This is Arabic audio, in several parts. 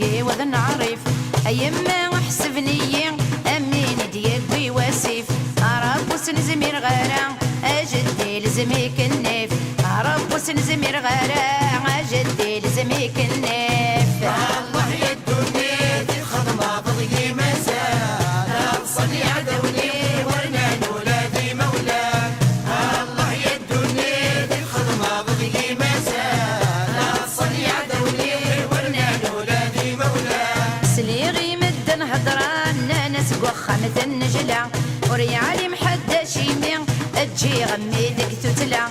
ديدي وذن عريف أيما حسبني أمين ديدي واسيف رب وسنزمير غيره أجدي لزميك النيف رب وسنزمير غيره أجدي لزميك النيف الله يدوني ذي الخدمة بضي مساء لا تصلي عدوني ورنا ولادي مولاك الله يدوني ذي الخدمة بضي مساء لا تصلي عدوني ورنا ولادي مولاك سليغي مدن هدران ناس وخمة النجلة وريالي محدش يمين تجي غميدك تتلا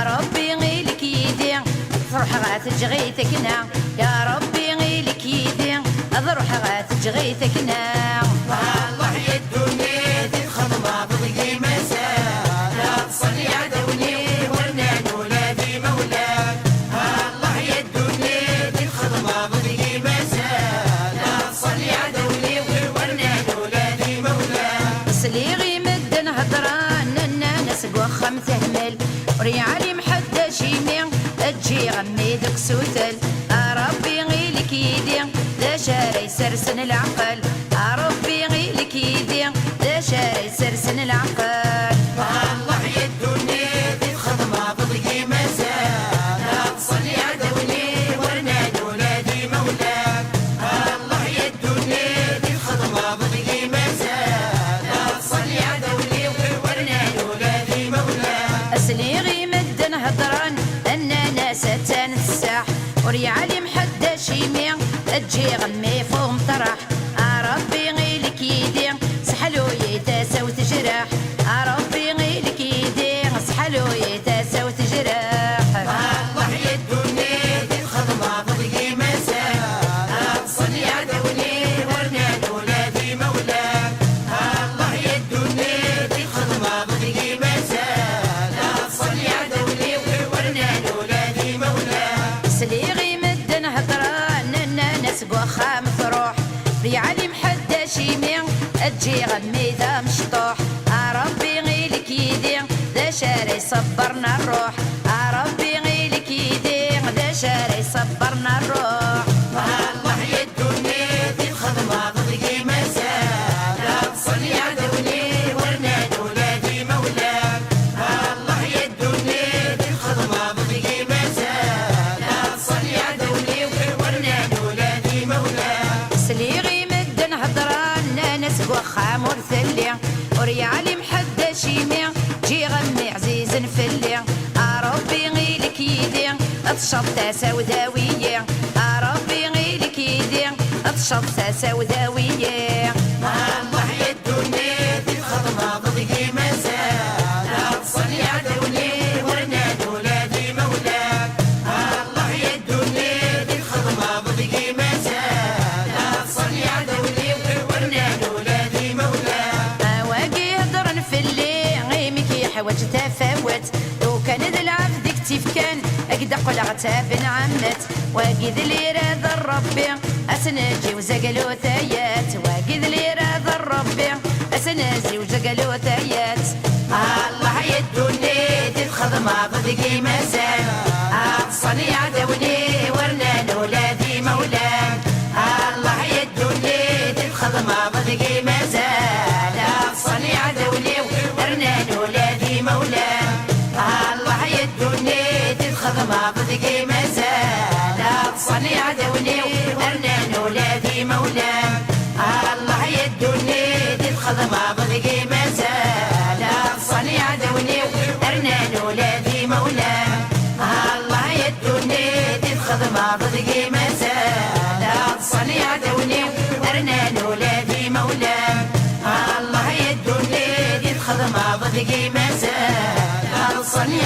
ربي غيلك يدي تروح غات جغيتكنا يا ربي غيلك يدي اروح غات جغيتكنا الله يدوني ذي الخدمة بضي مساء لا تصلي عدوني ورنا ولادي مولاك الله يدوني ذي الخدمة بضي مساء لا تصلي عدوني ورنا ولادي مولاك سليغي مدن هدران الناس وخم تهمل وريالي محدش يمين تجي غميدك سوتل ربي غيلك يدي لا شاري سرسن العقل ربي غيلك يدي لا شاري سرسن العقل الله يدوني ذي الخدمة بضي مساء لا تصلي عدوني ورنا ولادي مولاك الله يدوني ذي الخدمة بضي مساء لا تصلي عدوني ورنا ولادي مولاك سليغي مدن هدران الناس تنساح وريالي محدش يمين تجي غمي فوق مطرح ربي غيلك يدي سحلو يتاسى وتجرح ربي غيلك يدي سحلو يتاسى وتجرح الله يدوني ذي الخدمة بضي مساء لا تصلي عدوني ورنا ولادي مولاك الله يدوني ذي الخدمة بضي مساء لا تصلي عدوني ورنا ولادي مولاك سليغي مدن هدران الناس وخام تروح ريالي محدش يمين تجي غمي ذا مشطوح ربي غيلك يدي ذا شاري صبرنا الروح ربي غيلك يدي ذا شاري صبرنا الروح الله يدوني ذي الخدمة بضي مساء لا تصلي عدوني ورنا ولادي مولاك الله يدوني ذي الخدمة بضي مساء لا تصلي عدوني ورنا ولادي مولاك سليغي مدن هدران ناس وخام ورثلي وريالي محدش يمين جي غمي عزيز نفلي ربي غيلك يدي تشط سوداوية ربي غيلك يدي تشط سوداوية الله يدوني ذي الخدمة بضي مساء لا تصلي عدوني ورنا ولادي مولاك الله يدوني ذي الخدمة بضي مساء لا تصلي عدوني ورنا ولادي مولاك واقي هدرن في اللي غيمك يحوج تفاوت لو كان ذا العبد كتيف كان اقدر قل عتاب عمت واقي ذا اللي راد ربي اسنجي وزقلو ثايات واقي ذا اللي راد ربي اسنجي وزقلو ثايات الله يدوني ذي الخدمة بضي مساء تصلي عدوني ورنا ولادي مولاك الله يدوني ذي الخدمة بضي مساء لا تصلي عدوني ورنا ولادي مولاك الله يدوني ذي الخدمة بضي مساء لا تصلي عدوني ورنا ولادي مولاك الله يدوني ذي الخدمة بضي مساء لا تصلي عدوني ورنا ولادي مولاك الله يدوني ذي الخدمة بضي مساء لا تصلي عدوني ورنا ولادي مولاك الله يدوني ذي الخدمة بضي مساء لا تصلي